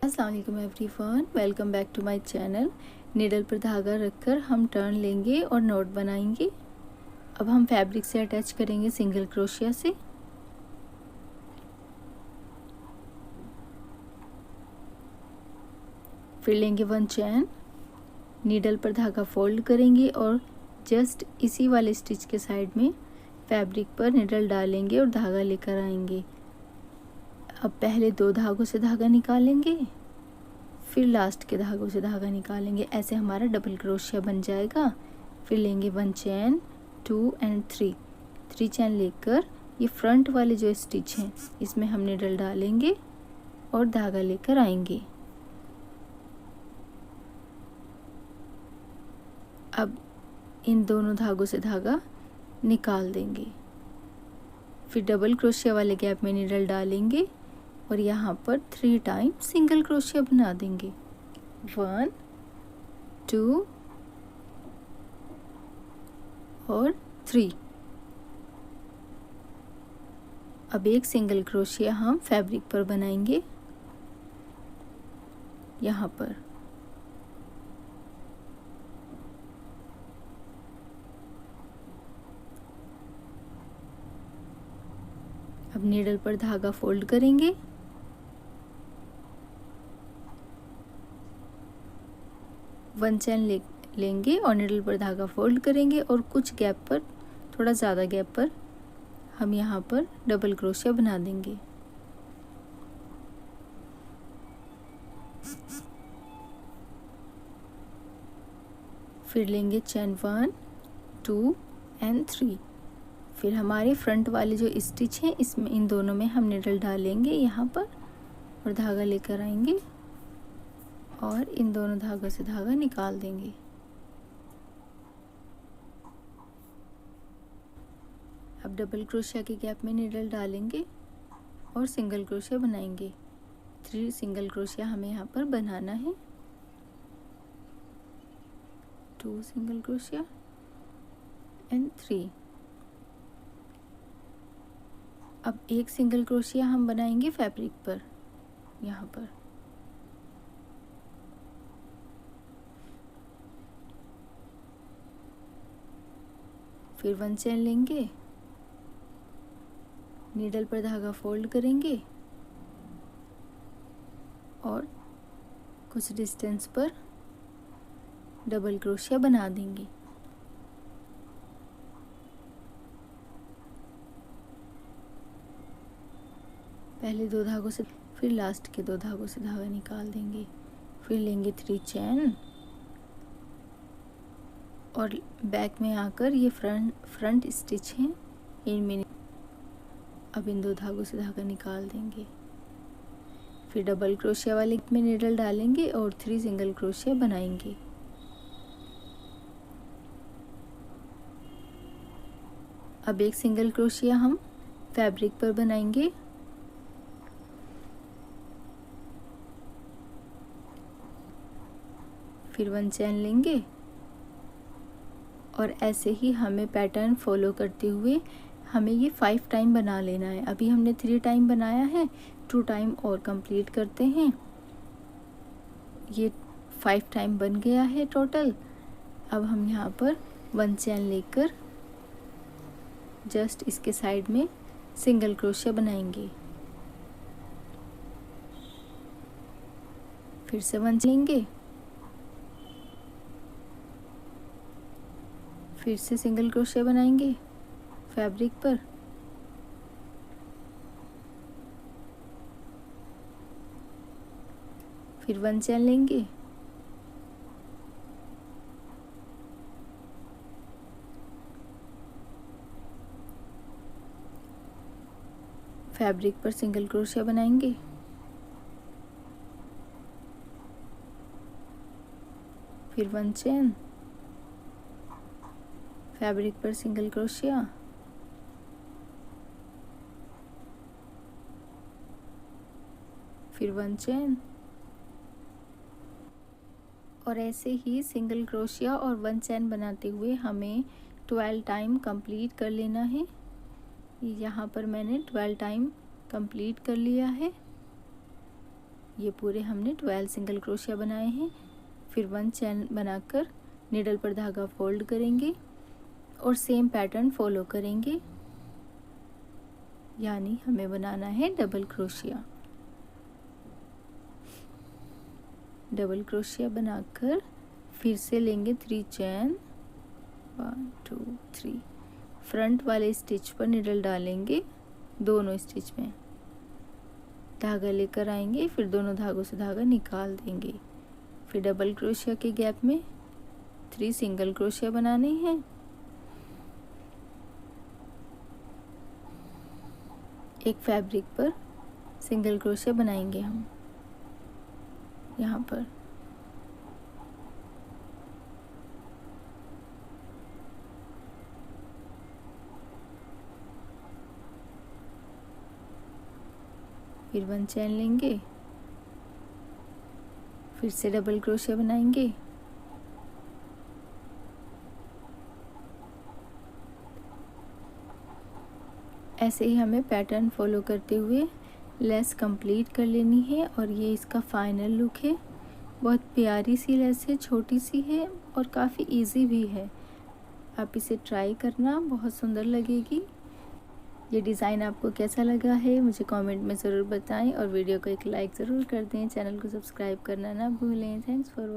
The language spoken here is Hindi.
अस्सलाम वालेकुम everyone, welcome back to my channel. Needle पर धागा रखकर हम टर्न लेंगे और नॉट बनाएंगे। अब हम फैब्रिक से अटैच करेंगे सिंगल क्रोशिया से। फिर लेंगे 1 चैन, नीडल पर धागा फोल्ड करेंगे और जस्ट इसी वाले स्टिच के साइड में फैब्रिक पर नीडल डालेंगे और धागा लेकर आएंगे। अब पहले 2 धागों से धागा निकालेंगे, फिर लास्ट के धागों से धागा निकालेंगे। ऐसे हमारा डबल क्रोशिया बन जाएगा। फिर लेंगे 1 चैन, 2 एंड 3 चैन लेकर ये फ्रंट वाले जो स्टिच हैं इसमें हम नीडल डालेंगे और धागा लेकर आएंगे। अब इन दोनों धागों से धागा निकाल देंगे। फिर डबल क्रोशिया वाले गैप में नीडल डालेंगे और यहाँ पर 3 टाइम सिंगल क्रोशिया बना देंगे। 1 2 और 3। अब एक सिंगल क्रोशिया हम फैब्रिक पर बनाएंगे यहाँ पर। अब नीडल पर धागा फोल्ड करेंगे, वन चैन लेंगे और नीडल पर धागा फोल्ड करेंगे और कुछ गैप पर, थोड़ा ज़्यादा गैप पर हम यहाँ पर डबल क्रोशिया बना देंगे। फिर लेंगे चैन 1 2 एंड 3। फिर हमारे फ्रंट वाले जो स्टिच हैं इसमें इन दोनों में हम नीडल डालेंगे यहाँ पर और धागा लेकर आएंगे और इन दोनों धागों से धागा निकाल देंगे। अब डबल क्रोशिया के गैप में नीडल डालेंगे और सिंगल क्रोशिया बनाएंगे। 3 सिंगल क्रोशिया हमें यहाँ पर बनाना है। 2 सिंगल क्रोशिया एंड 3। अब एक सिंगल क्रोशिया हम बनाएंगे फैब्रिक पर यहाँ पर। फिर 1 चैन लेंगे, नीडल पर धागा फोल्ड करेंगे और कुछ डिस्टेंस पर डबल क्रोशिया बना देंगे। पहले 2 धागों से, फिर लास्ट के 2 धागों से धागा निकाल देंगे। फिर लेंगे 3 चैन और बैक में आकर ये फ्रंट स्टिच हैं इनमें अब इन 2 धागों से धागा निकाल देंगे। फिर डबल क्रोशिया वाले में नीडल डालेंगे और 3 सिंगल क्रोशिया बनाएंगे। अब एक सिंगल क्रोशिया हम फैब्रिक पर बनाएंगे। फिर 1 चैन लेंगे और ऐसे ही हमें पैटर्न फॉलो करते हुए हमें ये 5 टाइम बना लेना है। अभी हमने 3 टाइम बनाया है, 2 टाइम और कंप्लीट करते हैं। ये 5 टाइम बन गया है टोटल। अब हम यहाँ पर 1 चैन लेकर जस्ट इसके साइड में सिंगल क्रोशिया बनाएंगे। फिर से 1 लेंगे, फिर से सिंगल क्रोशिया बनाएंगे फैब्रिक पर। फिर 1 चैन लेंगे, फैब्रिक पर सिंगल क्रोशिया बनाएंगे। फिर 1 चैन, फैब्रिक पर सिंगल क्रोशिया, फिर 1 चैन और ऐसे ही सिंगल क्रोशिया और 1 चैन बनाते हुए हमें 12 टाइम कंप्लीट कर लेना है। यहाँ पर मैंने 12 टाइम कंप्लीट कर लिया है। ये पूरे हमने 12 सिंगल क्रोशिया बनाए हैं। फिर 1 चेन बनाकर नीडल पर धागा फोल्ड करेंगे और सेम पैटर्न फॉलो करेंगे, यानी हमें बनाना है डबल क्रोशिया। डबल क्रोशिया बनाकर फिर से लेंगे 3 चेन, 1 2 3, फ्रंट वाले स्टिच पर निडल डालेंगे, दोनों स्टिच में धागा लेकर आएंगे, फिर दोनों धागों से धागा निकाल देंगे। फिर डबल क्रोशिया के गैप में 3 सिंगल क्रोशिया बनाने हैं। एक फैब्रिक पर सिंगल क्रोशिया बनाएंगे हम यहाँ पर। फिर 1 चेन लेंगे, फिर से डबल क्रोशिया बनाएंगे, ऐसे ही हमें पैटर्न फॉलो करते हुए लेस कंप्लीट कर लेनी है। और ये इसका फाइनल लुक है। बहुत प्यारी सी लेस है, छोटी सी है और काफ़ी इजी भी है। आप इसे ट्राई करना, बहुत सुंदर लगेगी। ये डिज़ाइन आपको कैसा लगा है मुझे कमेंट में ज़रूर बताएं और वीडियो को एक लाइक ज़रूर कर दें। चैनल को सब्सक्राइब करना ना भूलें। Thanks for